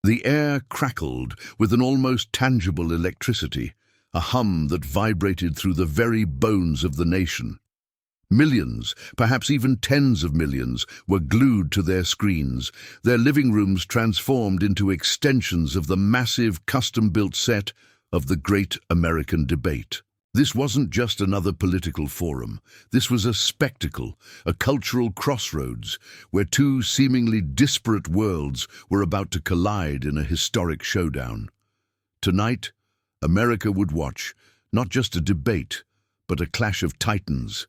The air crackled with an almost tangible electricity, a hum that vibrated through the very bones of the nation. Millions, perhaps even tens of millions, were glued to their screens, their living rooms transformed into extensions of the massive custom-built set of the Great American Debate. This wasn't just another political forum. This was a spectacle, a cultural crossroads, where two seemingly disparate worlds were about to collide in a historic showdown. Tonight, America would watch not just a debate, but a clash of titans,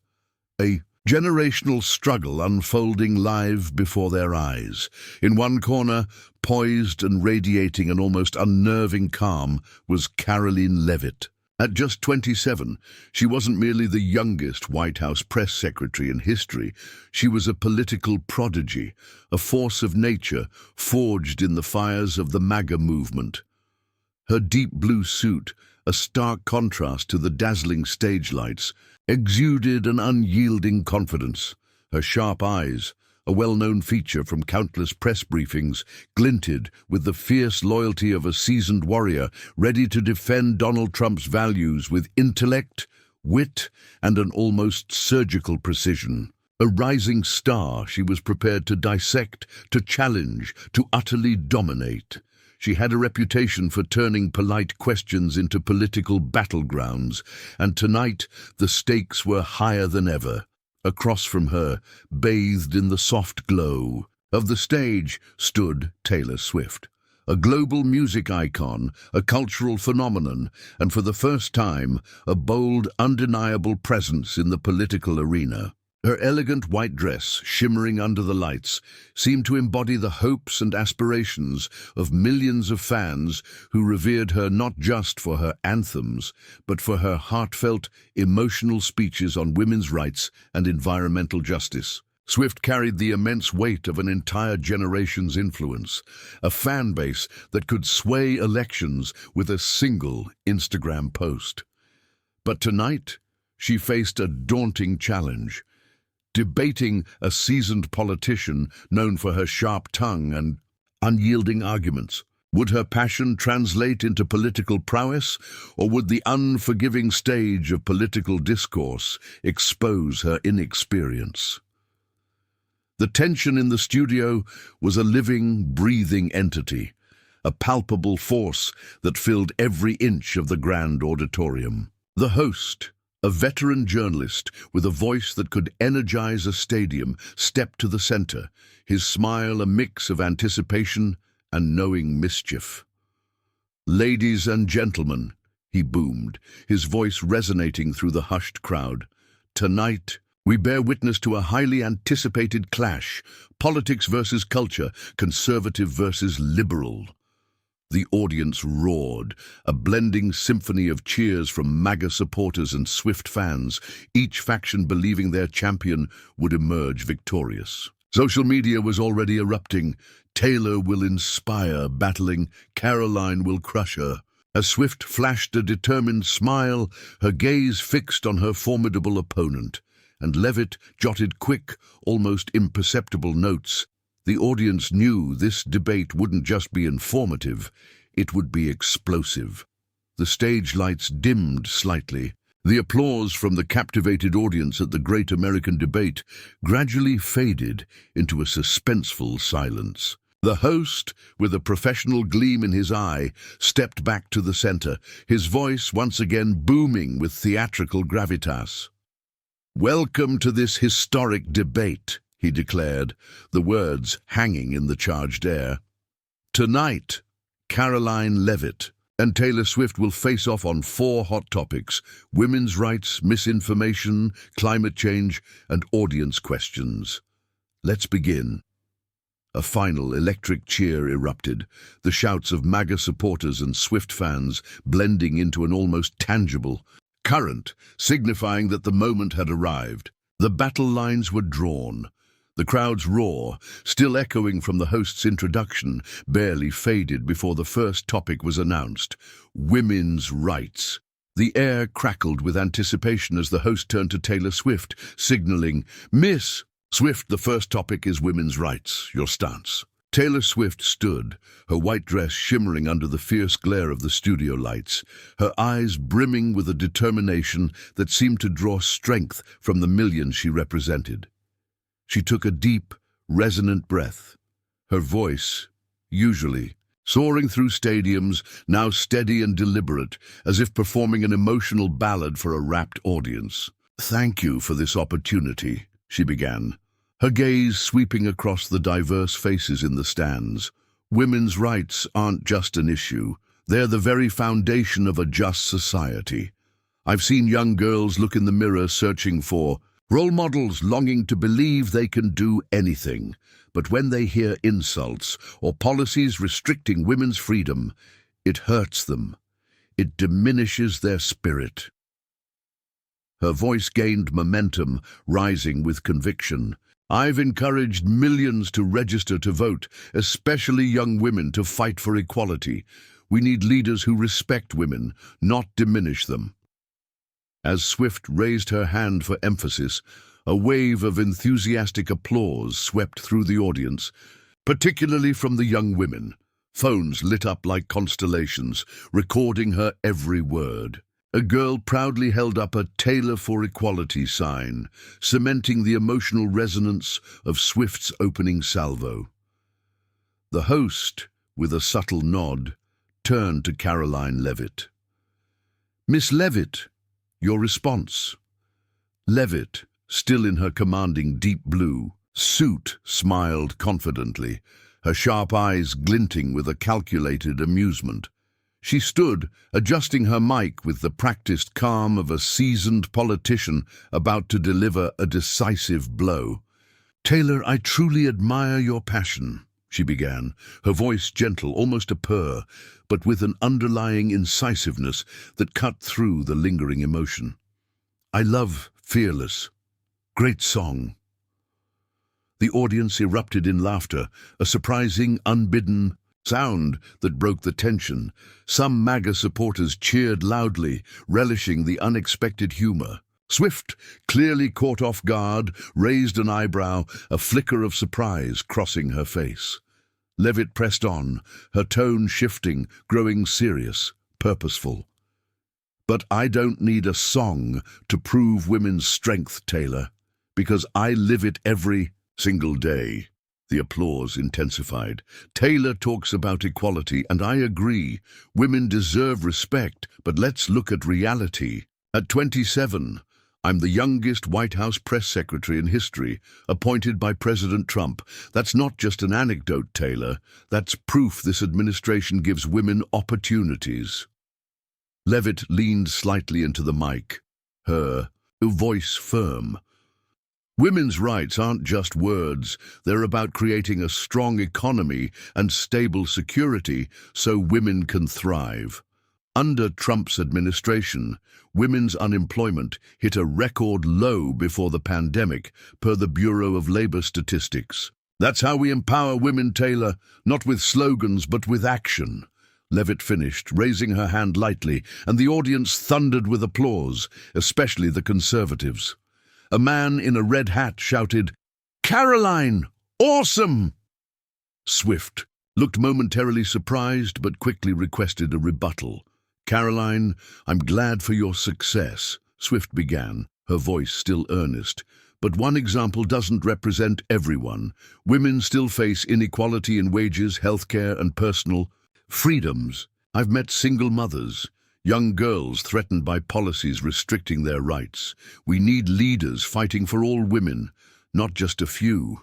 a generational struggle unfolding live before their eyes. In one corner, poised and radiating an almost unnerving calm, was Karoline Leavitt. At just 27, she wasn't merely the youngest White House press secretary in history. She was a political prodigy, a force of nature forged in the fires of the MAGA movement. Her deep blue suit, a stark contrast to the dazzling stage lights, exuded an unyielding confidence. Her sharp eyes, a well-known feature from countless press briefings, glinted with the fierce loyalty of a seasoned warrior, ready to defend Donald Trump's values with intellect, wit, and an almost surgical precision. A rising star, she was prepared to dissect, to challenge, to utterly dominate. She had a reputation for turning polite questions into political battlegrounds, and tonight the stakes were higher than ever. Across from her, bathed in the soft glow of the stage, stood Taylor Swift, a global music icon, a cultural phenomenon, and for the first time, a bold, undeniable presence in the political arena. Her elegant white dress, shimmering under the lights, seemed to embody the hopes and aspirations of millions of fans who revered her not just for her anthems, but for her heartfelt, emotional speeches on women's rights and environmental justice. Swift carried the immense weight of an entire generation's influence, a fan base that could sway elections with a single Instagram post. But tonight, she faced a daunting challenge. Debating a seasoned politician known for her sharp tongue and unyielding arguments. Would her passion translate into political prowess, or would the unforgiving stage of political discourse expose her inexperience? The tension in the studio was a living, breathing entity, a palpable force that filled every inch of the grand auditorium. The host, a veteran journalist with a voice that could energize a stadium, stepped to the center, his smile a mix of anticipation and knowing mischief. "Ladies and gentlemen," he boomed, his voice resonating through the hushed crowd. "Tonight, we bear witness to a highly anticipated clash, politics versus culture, conservative versus liberal." The audience roared, a blending symphony of cheers from MAGA supporters and Swift fans, each faction believing their champion would emerge victorious. Social media was already erupting. "Taylor will inspire," battling, "Karoline will crush her." As Swift flashed a determined smile, her gaze fixed on her formidable opponent, and Leavitt jotted quick, almost imperceptible notes. The audience knew this debate wouldn't just be informative, it would be explosive. The stage lights dimmed slightly. The applause from the captivated audience at the Great American Debate gradually faded into a suspenseful silence. The host, with a professional gleam in his eye, stepped back to the center, his voice once again booming with theatrical gravitas. "Welcome to this historic debate," he declared, the words hanging in the charged air. "Tonight, Karoline Leavitt and Taylor Swift will face off on 4 hot topics: women's rights, misinformation, climate change, and audience questions. Let's begin." A final electric cheer erupted, the shouts of MAGA supporters and Swift fans blending into an almost tangible current, signifying that the moment had arrived. The battle lines were drawn. The crowd's roar, still echoing from the host's introduction, barely faded before the first topic was announced: women's rights. The air crackled with anticipation as the host turned to Taylor Swift, signaling, "Miss Swift, the first topic is women's rights. Your stance." Taylor Swift stood, her white dress shimmering under the fierce glare of the studio lights, her eyes brimming with a determination that seemed to draw strength from the millions she represented. She took a deep, resonant breath. Her voice, usually soaring through stadiums, now steady and deliberate, as if performing an emotional ballad for a rapt audience. "Thank you for this opportunity," she began, her gaze sweeping across the diverse faces in the stands. Women's rights aren't just an issue. They're the very foundation of a just society. I've seen young girls look in the mirror searching for role models, longing to believe they can do anything. But when they hear insults or policies restricting women's freedom, it hurts them. It diminishes their spirit. Her voice gained momentum, rising with conviction. "I've encouraged millions to register to vote, especially young women, to fight for equality. We need leaders who respect women, not diminish them." As Swift raised her hand for emphasis, a wave of enthusiastic applause swept through the audience, particularly from the young women. Phones lit up like constellations, recording her every word. A girl proudly held up a "Taylor for Equality" sign, cementing the emotional resonance of Swift's opening salvo. The host, with a subtle nod, turned to Karoline Leavitt. "Miss Leavitt, your response." Leavitt, still in her commanding deep blue suit, smiled confidently, her sharp eyes glinting with a calculated amusement. She stood, adjusting her mic with the practiced calm of a seasoned politician about to deliver a decisive blow. "Taylor, I truly admire your passion," she began, her voice gentle, almost a purr, but with an underlying incisiveness that cut through the lingering emotion. "I love Fearless. Great song." The audience erupted in laughter, a surprising, unbidden sound that broke the tension. Some MAGA supporters cheered loudly, relishing the unexpected humor. Swift, clearly caught off guard, raised an eyebrow, a flicker of surprise crossing her face. Leavitt pressed on, her tone shifting, growing serious, purposeful. "But I don't need a song to prove women's strength, Taylor, because I live it every single day." The applause intensified. "Taylor talks about equality, and I agree. Women deserve respect, but let's look at reality. At 27, I'm the youngest White House press secretary in history, appointed by President Trump. That's not just an anecdote, Taylor. That's proof this administration gives women opportunities." Leavitt leaned slightly into the mic, her voice firm. "Women's rights aren't just words. They're about creating a strong economy and stable security so women can thrive. Under Trump's administration, women's unemployment hit a record low before the pandemic, per the Bureau of Labor Statistics. That's how we empower women, Taylor, not with slogans but with action." Leavitt finished, raising her hand lightly, and the audience thundered with applause, especially the conservatives. A man in a red hat shouted, "Karoline! Awesome!" Swift looked momentarily surprised but quickly requested a rebuttal. "Karoline, I'm glad for your success," Swift began, her voice still earnest. "But one example doesn't represent everyone. Women still face inequality in wages, healthcare, and personal freedoms. I've met single mothers, young girls threatened by policies restricting their rights. We need leaders fighting for all women, not just a few."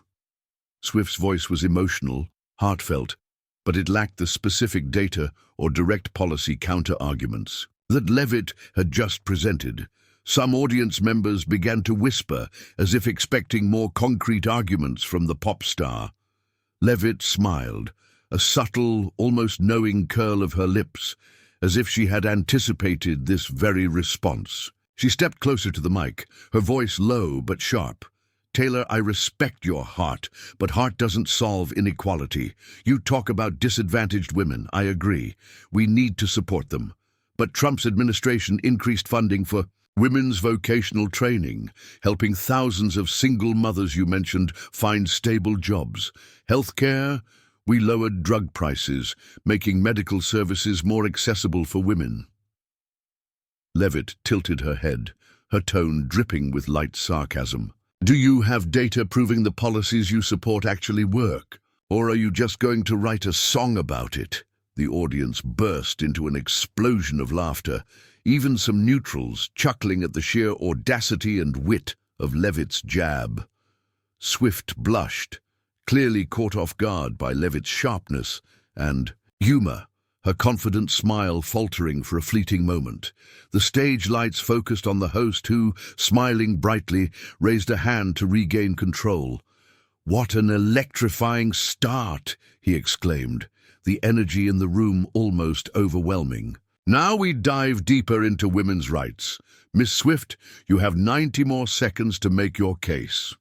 Swift's voice was emotional, heartfelt, but it lacked the specific data or direct policy counter-arguments that Leavitt had just presented. Some audience members began to whisper, as if expecting more concrete arguments from the pop star. Leavitt smiled, a subtle, almost knowing curl of her lips, as if she had anticipated this very response. She stepped closer to the mic, her voice low but sharp. "Taylor, I respect your heart, but heart doesn't solve inequality. You talk about disadvantaged women, I agree. We need to support them. But Trump's administration increased funding for women's vocational training, helping thousands of single mothers you mentioned find stable jobs. Healthcare, We lowered drug prices, making medical services more accessible for women. Leavitt tilted her head, her tone dripping with light sarcasm. Do you have data proving the policies you support actually work? Or are you just going to write a song about it? The audience burst into an explosion of laughter, even some neutrals chuckling at the sheer audacity and wit of Leavitt's jab. Swift blushed, clearly caught off guard by Leavitt's sharpness and humor, her confident smile faltering for a fleeting moment. The stage lights focused on the host who, smiling brightly, raised a hand to regain control. "What an electrifying start!" he exclaimed, the energy in the room almost overwhelming. Now we dive deeper into women's rights. Miss Swift, you have 90 more seconds to make your case.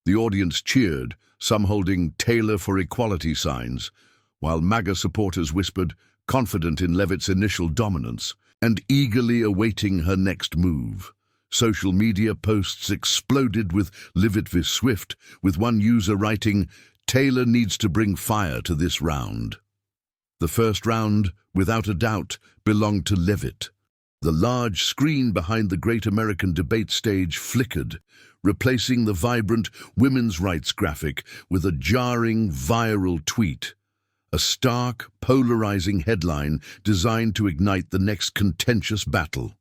The audience cheered, some holding Taylor for Equality signs, while MAGA supporters whispered, confident in Leavitt's initial dominance, and eagerly awaiting her next move. Social media posts exploded with Leavitt v. Swift, with one user writing, "Taylor needs to bring fire to this round." The first round, without a doubt, belonged to Leavitt. The large screen behind the Great American Debate stage flickered, replacing the vibrant women's rights graphic with a jarring, viral tweet. A stark, polarizing headline designed to ignite the next contentious battle.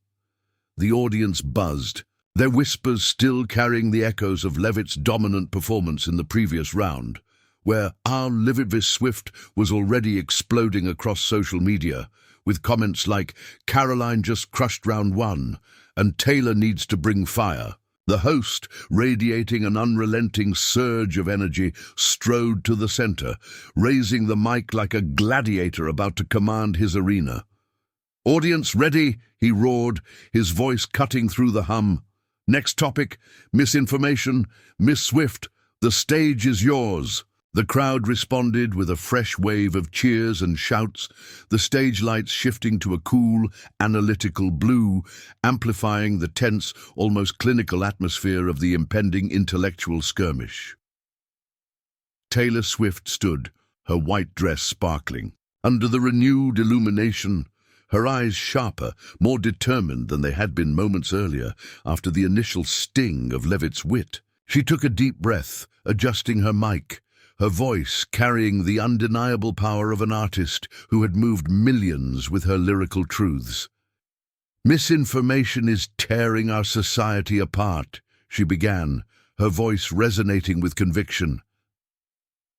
The audience buzzed, their whispers still carrying the echoes of Leavitt's dominant performance in the previous round, where our Leavitt v. Swift was already exploding across social media, with comments like, "Karoline just crushed round one," and "Taylor needs to bring fire." The host, radiating an unrelenting surge of energy, strode to the center, raising the mic like a gladiator about to command his arena. "Audience ready?" he roared, his voice cutting through the hum. "Next topic, misinformation. Miss Swift, the stage is yours." The crowd responded with a fresh wave of cheers and shouts, the stage lights shifting to a cool, analytical blue, amplifying the tense, almost clinical atmosphere of the impending intellectual skirmish. Taylor Swift stood, her white dress sparkling. Under the renewed illumination, her eyes sharper, more determined than they had been moments earlier after the initial sting of Leavitt's wit. She took a deep breath, adjusting her mic, her voice carrying the undeniable power of an artist who had moved millions with her lyrical truths. "Misinformation is tearing our society apart," she began, her voice resonating with conviction.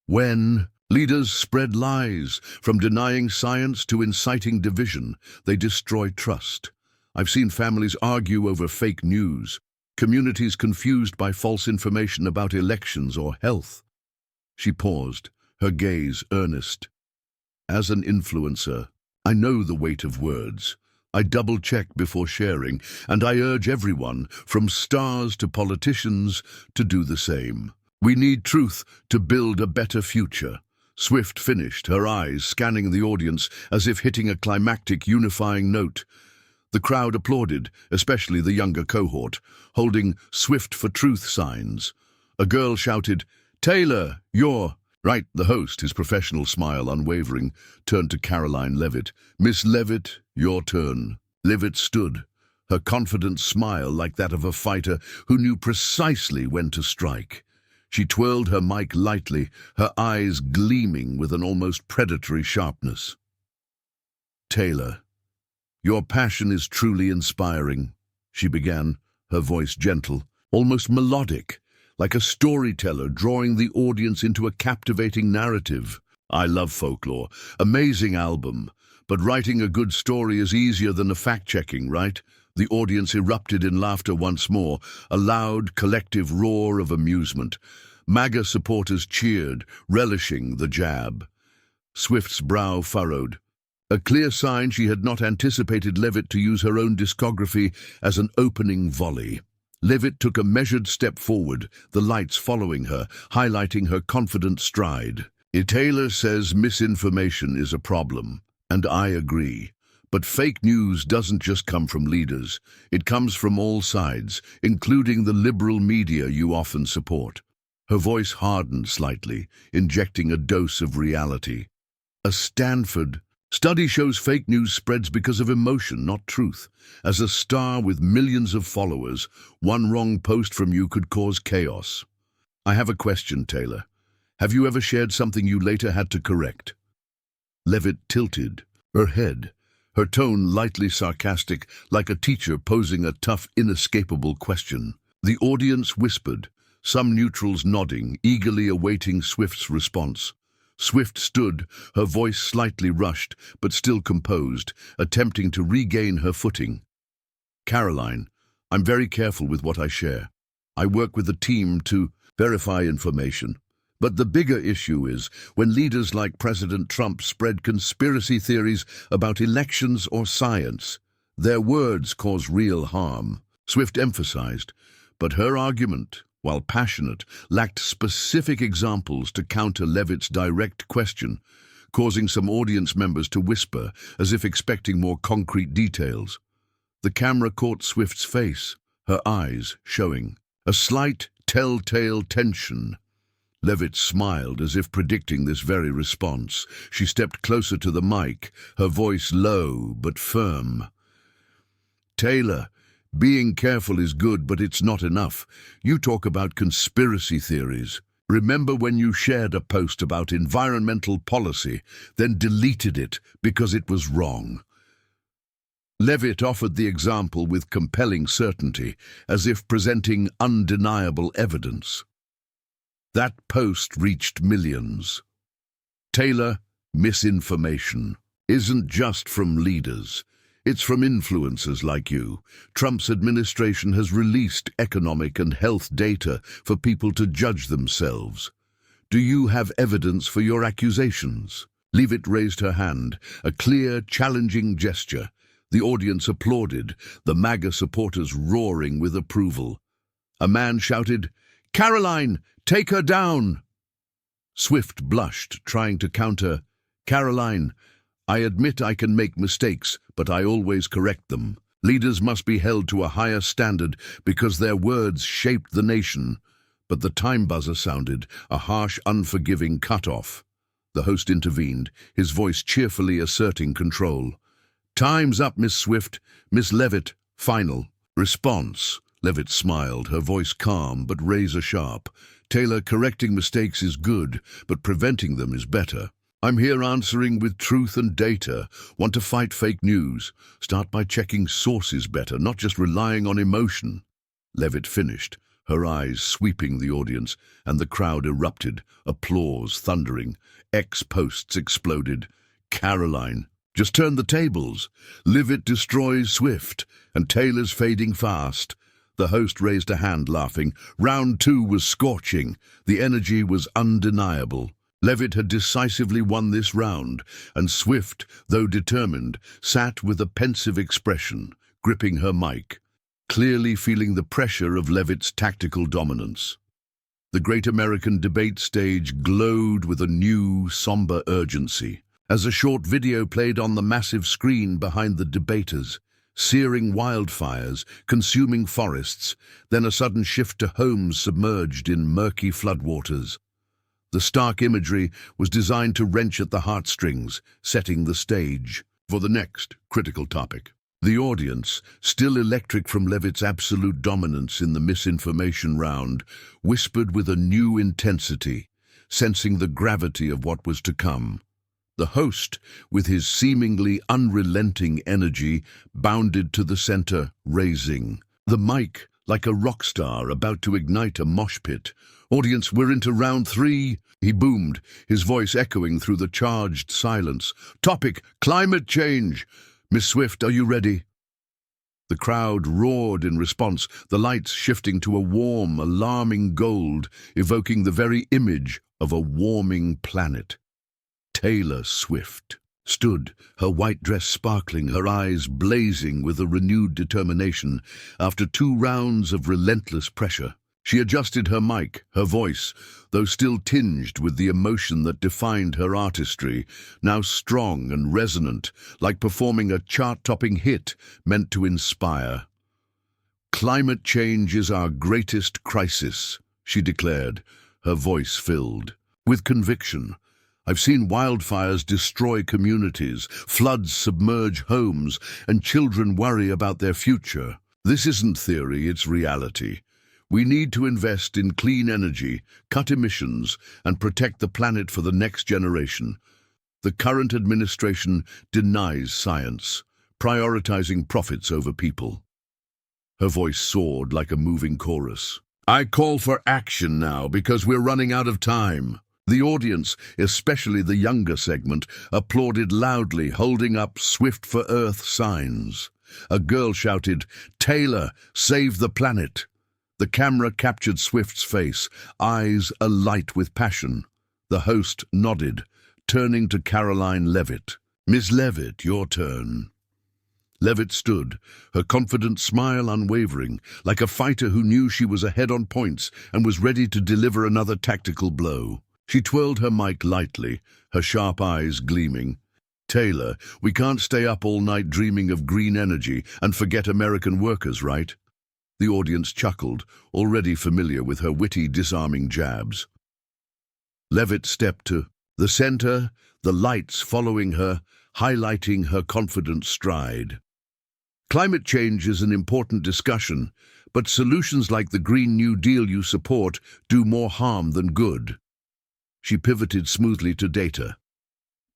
"When leaders spread lies, from denying science to inciting division, they destroy trust. I've seen families argue over fake news, communities confused by false information about elections or health." She paused, her gaze earnest. "As an influencer, I know the weight of words. I double-check before sharing, and I urge everyone, from stars to politicians, to do the same. We need truth to build a better future." Swift finished, her eyes scanning the audience as if hitting a climactic unifying note. The crowd applauded, especially the younger cohort, holding "Swift for Truth" signs. A girl shouted, "Taylor, you're..." Right, the host, his professional smile unwavering, turned to Karoline Leavitt. "Miss Leavitt, your turn." Leavitt stood, her confident smile like that of a fighter who knew precisely when to strike. She twirled her mic lightly, her eyes gleaming with an almost predatory sharpness. "Taylor, your passion is truly inspiring," she began, her voice gentle, almost melodic, like a storyteller drawing the audience into a captivating narrative. "I love folklore. Amazing album. But writing a good story is easier than a fact-checking, right?" The audience erupted in laughter once more, a loud, collective roar of amusement. MAGA supporters cheered, relishing the jab. Swift's brow furrowed, a clear sign she had not anticipated Leavitt to use her own discography as an opening volley. Leavitt took a measured step forward, the lights following her, highlighting her confident stride. "Taylor says misinformation is a problem, and I agree. But fake news doesn't just come from leaders. It comes from all sides, including the liberal media you often support." Her voice hardened slightly, injecting a dose of reality. A Stanford study shows fake news spreads because of emotion, not truth. As a star with millions of followers, one wrong post from you could cause chaos. I have a question, Taylor. Have you ever shared something you later had to correct? Leavitt tilted her head, her tone lightly sarcastic, like a teacher posing a tough, inescapable question. The audience whispered, some neutrals nodding, eagerly awaiting Swift's response. Swift stood, her voice slightly rushed, but still composed, attempting to regain her footing. Karoline, I'm very careful with what I share. I work with a team to verify information. But the bigger issue is when leaders like President Trump spread conspiracy theories about elections or science. Their words cause real harm, Swift emphasized, but her argument, while passionate, lacked specific examples to counter Leavitt's direct question, causing some audience members to whisper as if expecting more concrete details. The camera caught Swift's face, her eyes showing a slight, telltale tension. Leavitt smiled as if predicting this very response. She stepped closer to the mic, her voice low but firm. Taylor, being careful is good, but it's not enough. You talk about conspiracy theories. Remember when you shared a post about environmental policy, then deleted it because it was wrong? Leavitt offered the example with compelling certainty, as if presenting undeniable evidence. That post reached millions. Taylor, misinformation isn't just from leaders. It's from influencers like you. Trump's administration has released economic and health data for people to judge themselves. Do you have evidence for your accusations? Leavitt raised her hand, a clear, challenging gesture. The audience applauded, the MAGA supporters roaring with approval. A man shouted, "Karoline, take her down!" Swift blushed, trying to counter, "Karoline, I admit I can make mistakes, but I always correct them. Leaders must be held to a higher standard because their words shaped the nation." But the time buzzer sounded, a harsh, unforgiving cut-off. The host intervened, his voice cheerfully asserting control. "Time's up, Miss Swift. Miss Leavitt, final." "Response." Leavitt smiled, her voice calm but razor-sharp. "Taylor, correcting mistakes is good, but preventing them is better. I'm here answering with truth and data. Want to fight fake news? Start by checking sources better, not just relying on emotion." Leavitt finished, her eyes sweeping the audience, and the crowd erupted, applause thundering. Posts exploded. Karoline, just turn the tables. Leavitt destroys Swift, and Taylor's fading fast. The host raised a hand, laughing. Round two was scorching. The energy was undeniable. Leavitt had decisively won this round, and Swift, though determined, sat with a pensive expression, gripping her mic, clearly feeling the pressure of Leavitt's tactical dominance. The great American debate stage glowed with a new, somber urgency, as a short video played on the massive screen behind the debaters, searing wildfires, consuming forests, then a sudden shift to homes submerged in murky floodwaters. The stark imagery was designed to wrench at the heartstrings, setting the stage for the next critical topic. The audience, still electric from Leavitt's absolute dominance in the misinformation round, whispered with a new intensity, sensing the gravity of what was to come. The host, with his seemingly unrelenting energy, bounded to the center, raising the mic like a rock star about to ignite a mosh pit. "Audience, we're into round 3, he boomed, his voice echoing through the charged silence. "Topic, climate change. Miss Swift, are you ready?" The crowd roared in response, the lights shifting to a warm, alarming gold, evoking the very image of a warming planet. Taylor Swift stood, her white dress sparkling, her eyes blazing with a renewed determination. After 2 rounds of relentless pressure, she adjusted her mic, her voice, though still tinged with the emotion that defined her artistry, now strong and resonant, like performing a chart-topping hit meant to inspire. "Climate change is our greatest crisis," she declared, her voice filled with conviction. I've seen wildfires destroy communities, floods submerge homes, and children worry about their future. This isn't theory, it's reality. We need to invest in clean energy, cut emissions, and protect the planet for the next generation. The current administration denies science, prioritizing profits over people. Her voice soared like a moving chorus. I call for action now because we're running out of time. The audience, especially the younger segment, applauded loudly, holding up Swift for Earth signs. A girl shouted, "Taylor, save the planet!" The camera captured Swift's face, eyes alight with passion. The host nodded, turning to Karoline Leavitt. "Miss Leavitt, your turn." Leavitt stood, her confident smile unwavering, like a fighter who knew she was ahead on points and was ready to deliver another tactical blow. She twirled her mic lightly, her sharp eyes gleaming. "Taylor, we can't stay up all night dreaming of green energy and forget American workers, right?" The audience chuckled, already familiar with her witty, disarming jabs. Leavitt stepped to the center, the lights following her, highlighting her confident stride. Climate change is an important discussion, but solutions like the Green New Deal you support do more harm than good. She pivoted smoothly to data.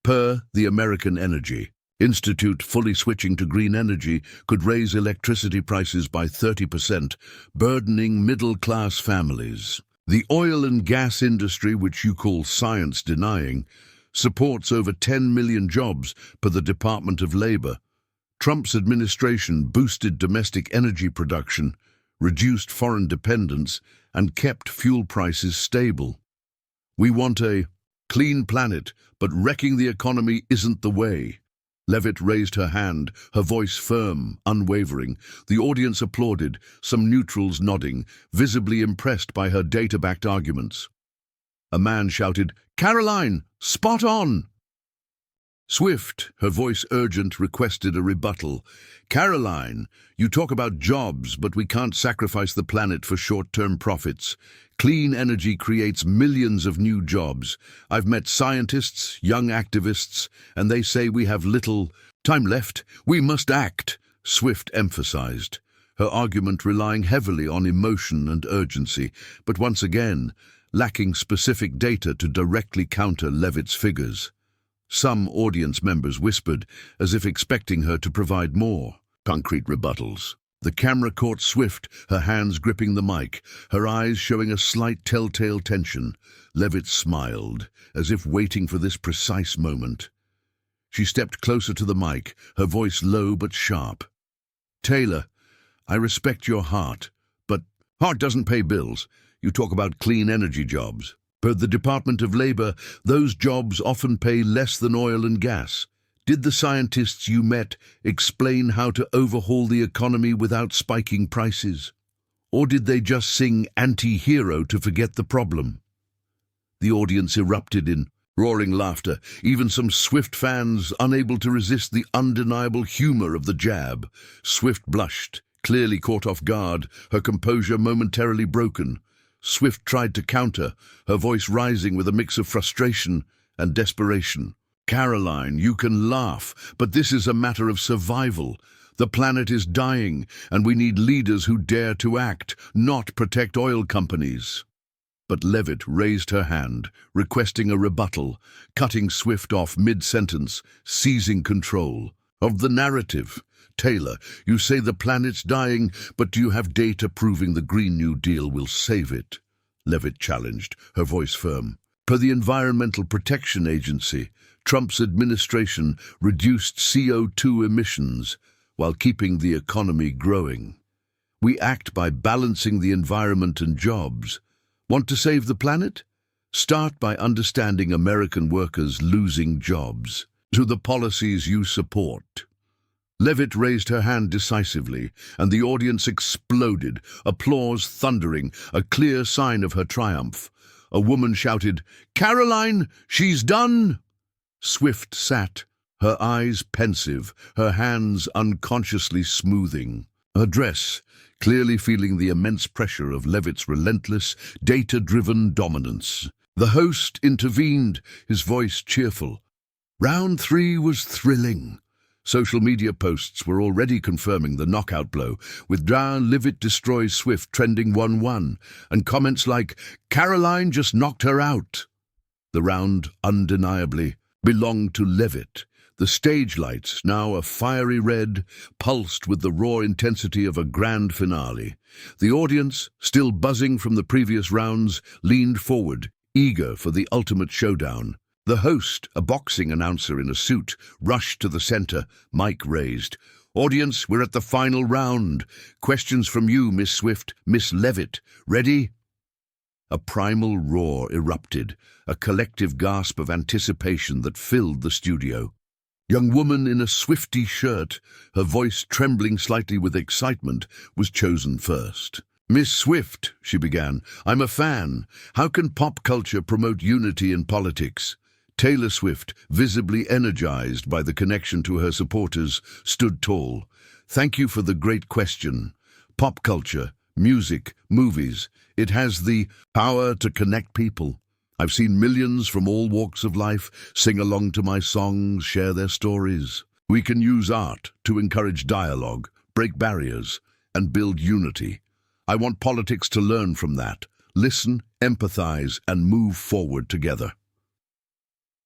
Per the American Energy Institute, fully switching to green energy could raise electricity prices by 30%, burdening middle-class families. The oil and gas industry, which you call science-denying, supports over 10 million jobs per the Department of Labor. Trump's administration boosted domestic energy production, reduced foreign dependence, and kept fuel prices stable. We want a clean planet, but wrecking the economy isn't the way. Leavitt raised her hand, her voice firm, unwavering. The audience applauded, some neutrals nodding, visibly impressed by her data-backed arguments. A man shouted, "Karoline, spot on!" Swift, her voice urgent, requested a rebuttal. "Karoline, you talk about jobs, but we can't sacrifice the planet for short-term profits. Clean energy creates millions of new jobs. I've met scientists, young activists, and they say we have little time left. We must act," Swift emphasized, her argument relying heavily on emotion and urgency, but once again, lacking specific data to directly counter Leavitt's figures. Some audience members whispered, as if expecting her to provide more concrete rebuttals. The camera caught Swift, her hands gripping the mic, her eyes showing a slight telltale tension. Leavitt smiled, as if waiting for this precise moment. She stepped closer to the mic, her voice low but sharp. "Taylor, I respect your heart, but heart doesn't pay bills. You talk about clean energy jobs. Per the Department of Labor, those jobs often pay less than oil and gas. Did the scientists you met explain how to overhaul the economy without spiking prices? Or did they just sing anti-hero to forget the problem?" The audience erupted in roaring laughter, even some Swift fans unable to resist the undeniable humor of the jab. Swift blushed, clearly caught off guard, her composure momentarily broken. Swift tried to counter, her voice rising with a mix of frustration and desperation. "Karoline, you can laugh, but this is a matter of survival. The planet is dying, and we need leaders who dare to act, not protect oil companies." But Leavitt raised her hand, requesting a rebuttal, cutting Swift off mid-sentence, seizing control of the narrative. "Taylor, you say the planet's dying, but do you have data proving the Green New Deal will save it?" Leavitt challenged, her voice firm. Per the Environmental Protection Agency, Trump's administration reduced CO2 emissions while keeping the economy growing. We act by balancing the environment and jobs. Want to save the planet? Start by understanding American workers losing jobs. To the policies you support. Leavitt raised her hand decisively, and the audience exploded, applause thundering, a clear sign of her triumph. A woman shouted, "Karoline, she's done!" Swift sat, her eyes pensive, her hands unconsciously smoothing. Her dress, clearly feeling the immense pressure of Leavitt's relentless, data-driven dominance. The host intervened, his voice cheerful. Round 3 was thrilling. Social media posts were already confirming the knockout blow, with Leavitt destroys Swift trending 1-1, and comments like, "Karoline just knocked her out." The round, undeniably, belonged to Leavitt. The stage lights, now a fiery red, pulsed with the raw intensity of a grand finale. The audience, still buzzing from the previous rounds, leaned forward, eager for the ultimate showdown. The host, a boxing announcer in a suit, rushed to the center, mic raised. "Audience, we're at the final round. Questions from you, Miss Swift, Miss Leavitt. Ready?" A primal roar erupted, a collective gasp of anticipation that filled the studio. Young woman in a Swiftie shirt, her voice trembling slightly with excitement, was chosen first. "Miss Swift," she began, "I'm a fan. How can pop culture promote unity in politics?" Taylor Swift, visibly energized by the connection to her supporters, stood tall. "Thank you for the great question. Pop culture, music, movies, it has the power to connect people. I've seen millions from all walks of life sing along to my songs, share their stories. We can use art to encourage dialogue, break barriers, and build unity. I want politics to learn from that, listen, empathize, and move forward together."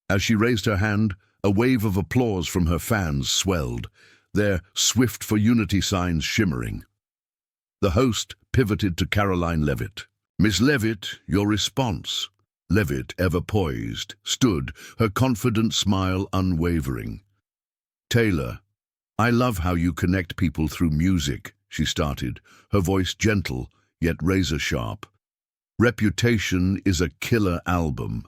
As she raised her hand, a wave of applause from her fans swelled, their Swift for Unity signs shimmering. The host pivoted to Karoline Leavitt. "Miss Leavitt, your response." Leavitt, ever poised, stood, her confident smile unwavering. "Taylor, I love how you connect people through music," she started, her voice gentle, yet razor-sharp. "Reputation is a killer album,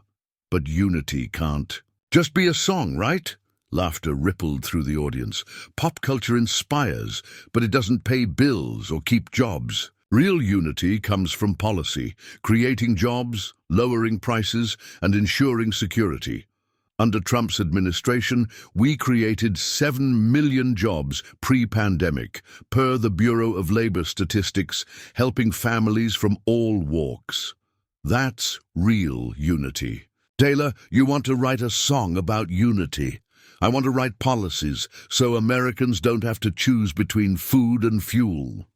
but Unity can't." "Just be a song, right?" Laughter rippled through the audience. "Pop culture inspires, but it doesn't pay bills or keep jobs. Real unity comes from policy, creating jobs, lowering prices, and ensuring security. Under Trump's administration, we created 7 million jobs pre-pandemic, per the Bureau of Labor Statistics, helping families from all walks. That's real unity. Taylor, you want to write a song about unity. I want to write policies so Americans don't have to choose between food and fuel."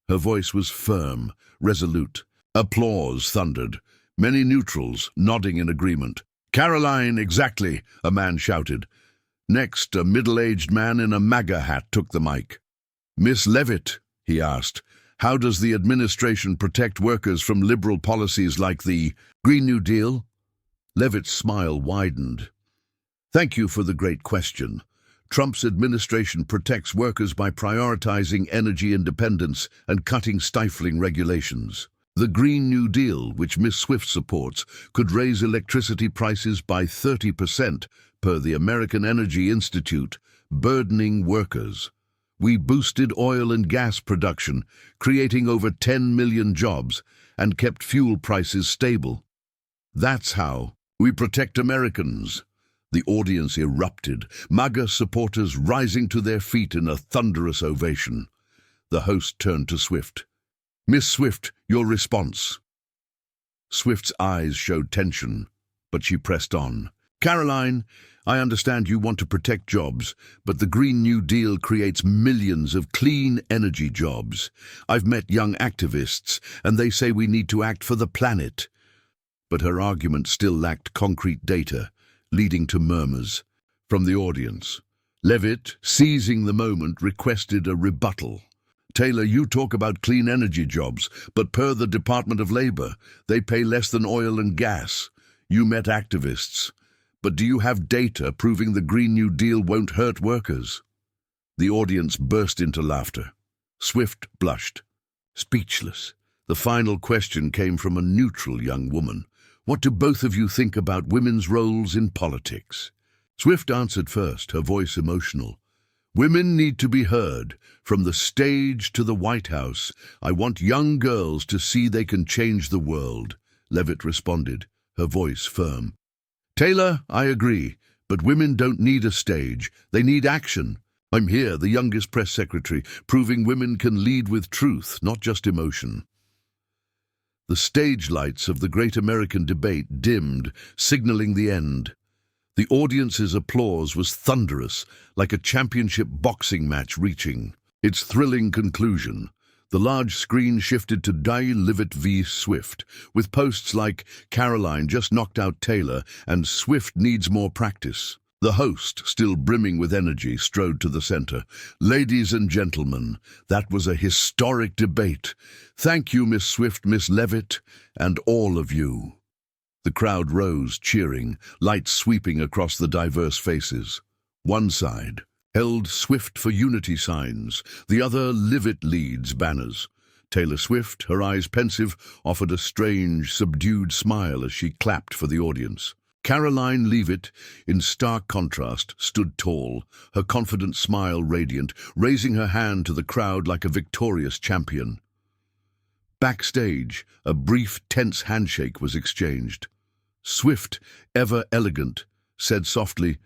Her voice was firm, resolute. Applause thundered, many neutrals nodding in agreement. "Karoline, exactly," a man shouted. Next, a middle-aged man in a MAGA hat took the mic. "Miss Leavitt," he asked, "how does the administration protect workers from liberal policies like the Green New Deal?" Leavitt's smile widened. "Thank you for the great question. Trump's administration protects workers by prioritizing energy independence and cutting stifling regulations. The Green New Deal, which Miss Swift supports, could raise electricity prices by 30%, per the American Energy Institute, burdening workers. We boosted oil and gas production, creating over 10 million jobs, and kept fuel prices stable. That's how we protect Americans." The audience erupted, MAGA supporters rising to their feet in a thunderous ovation. The host turned to Swift. "Miss Swift, your response." Swift's eyes showed tension, but she pressed on. "Karoline, I understand you want to protect jobs, but the Green New Deal creates millions of clean energy jobs. I've met young activists, and they say we need to act for the planet." But her argument still lacked concrete data, leading to murmurs from the audience. Leavitt, seizing the moment, requested a rebuttal. "Taylor, you talk about clean energy jobs, but per the Department of Labor, they pay less than oil and gas. You met activists, but do you have data proving the Green New Deal won't hurt workers?" The audience burst into laughter. Swift blushed, speechless. The final question came from a neutral young woman. "What do both of you think about women's roles in politics?" Swift answered first, her voice emotional. "Women need to be heard, from the stage to the White House. I want young girls to see they can change the world." Leavitt responded, her voice firm. "Taylor, I agree, but women don't need a stage. They need action. I'm here, the youngest press secretary, proving women can lead with truth, not just emotion. The stage lights of the great American debate dimmed, signaling the end. The audience's applause was thunderous, like a championship boxing match reaching its thrilling conclusion. The large screen shifted to Leavitt v. Swift, with posts like "Karoline just knocked out Taylor" and "Swift needs more practice." The host, still brimming with energy, strode to the center. "Ladies and gentlemen, that was a historic debate. Thank you, Miss Swift, Miss Leavitt, and all of you." The crowd rose, cheering, lights sweeping across the diverse faces. One side held Swift for Unity signs, the other Leavitt leads banners. Taylor Swift, her eyes pensive, offered a strange, subdued smile as she clapped for the audience. Karoline Leavitt, in stark contrast, stood tall, her confident smile radiant, raising her hand to the crowd like a victorious champion. Backstage, a brief, tense handshake was exchanged. Swift, ever elegant, said softly,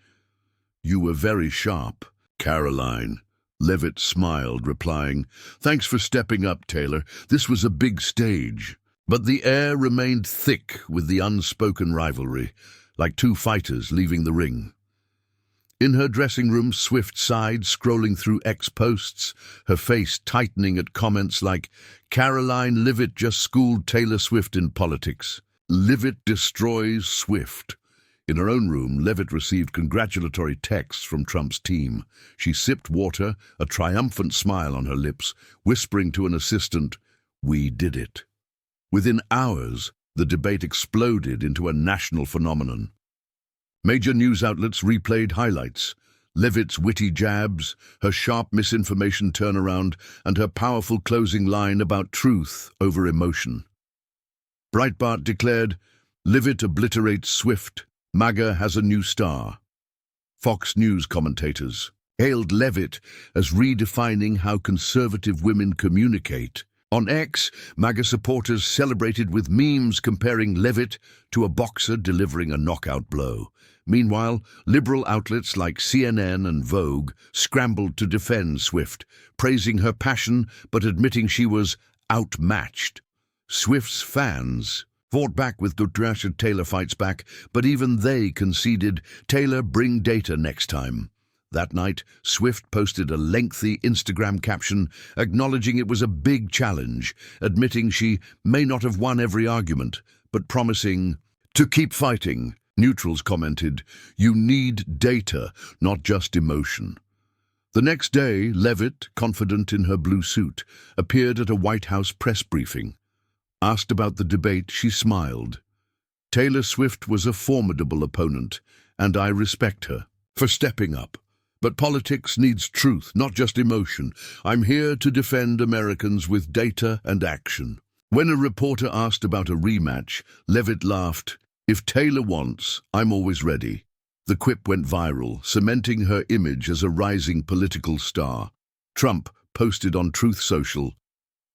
"You were very sharp." "Karoline," Leavitt smiled, replying, "Thanks for stepping up, Taylor. This was a big stage." But the air remained thick with the unspoken rivalry, like two fighters leaving the ring. In her dressing room, Swift sighed, scrolling through X posts, her face tightening at comments like, "Karoline Leavitt just schooled Taylor Swift in politics. Leavitt destroys Swift." In her own room, Leavitt received congratulatory texts from Trump's team. She sipped water, a triumphant smile on her lips, whispering to an assistant, "We did it." Within hours, the debate exploded into a national phenomenon. Major news outlets replayed highlights: Leavitt's witty jabs, her sharp misinformation turnaround, and her powerful closing line about truth over emotion. Breitbart declared, "Leavitt obliterates Swift. MAGA has a new star." Fox News commentators hailed Leavitt as redefining how conservative women communicate. On X, MAGA supporters celebrated with memes comparing Leavitt to a boxer delivering a knockout blow. Meanwhile, liberal outlets like CNN and Vogue scrambled to defend Swift, praising her passion but admitting she was outmatched. Swift's fans fought back with "Good Taylor fights back," but even they conceded, "Taylor, bring data next time." That night, Swift posted a lengthy Instagram caption acknowledging it was a big challenge, admitting she may not have won every argument, but promising to keep fighting. Neutrals commented, "You need data, not just emotion." The next day, Leavitt, confident in her blue suit, appeared at a White House press briefing. Asked about the debate, she smiled. "Taylor Swift was a formidable opponent, and I respect her for stepping up. But politics needs truth, not just emotion. I'm here to defend Americans with data and action." When a reporter asked about a rematch, Leavitt laughed, "If Taylor wants, I'm always ready." The quip went viral, cementing her image as a rising political star. Trump posted on Truth Social,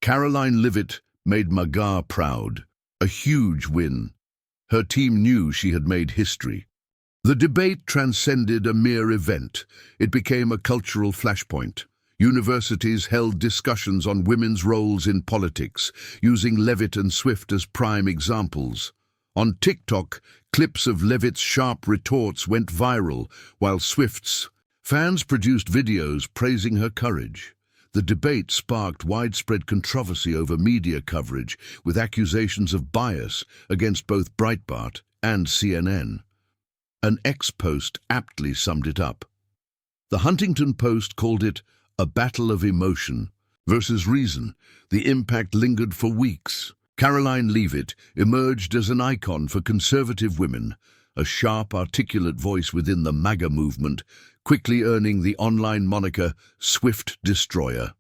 "Karoline Leavitt made MAGA proud. A huge win." Her team knew she had made history. The debate transcended a mere event. It became a cultural flashpoint. Universities held discussions on women's roles in politics, using Leavitt and Swift as prime examples. On TikTok, clips of Leavitt's sharp retorts went viral, while Swift's fans produced videos praising her courage. The debate sparked widespread controversy over media coverage, with accusations of bias against both Breitbart and CNN. An X post aptly summed it up. The Huntington Post called it a battle of emotion versus reason. The impact lingered for weeks. Karoline Leavitt emerged as an icon for conservative women, a sharp, articulate voice within the MAGA movement, quickly earning the online moniker Swift Destroyer.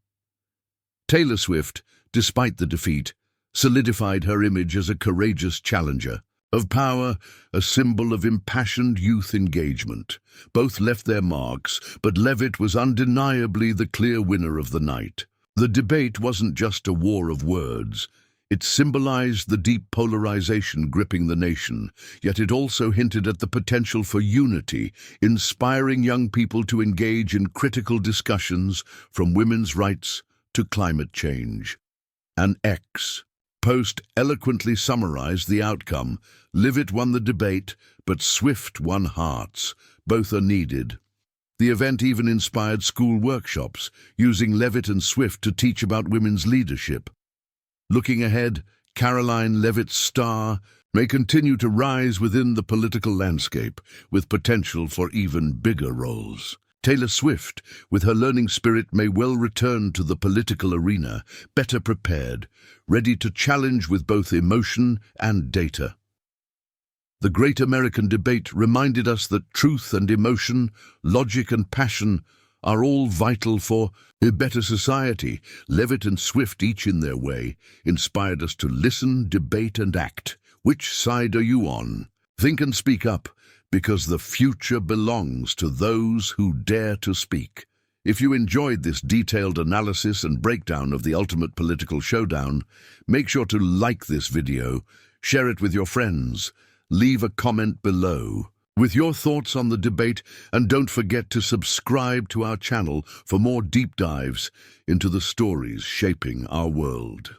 Taylor Swift, despite the defeat, solidified her image as a courageous challenger. Of power, a symbol of impassioned youth engagement. Both left their marks, but Leavitt was undeniably the clear winner of the night. The debate wasn't just a war of words. It symbolized the deep polarization gripping the nation, yet it also hinted at the potential for unity, inspiring young people to engage in critical discussions from women's rights to climate change. An X post eloquently summarized the outcome. Leavitt won the debate, but Swift won hearts. Both are needed. The event even inspired school workshops, using Leavitt and Swift to teach about women's leadership. Looking ahead, Karoline Leavitt's star may continue to rise within the political landscape, with potential for even bigger roles. Taylor Swift, with her learning spirit, may well return to the political arena, better prepared, ready to challenge with both emotion and data. The Great American Debate reminded us that truth and emotion, logic and passion are all vital for a better society. Leavitt and Swift, each in their way, inspired us to listen, debate and act. Which side are you on? Think and speak up, because the future belongs to those who dare to speak. If you enjoyed this detailed analysis and breakdown of the ultimate political showdown, make sure to like this video, share it with your friends, leave a comment below with your thoughts on the debate, and don't forget to subscribe to our channel for more deep dives into the stories shaping our world.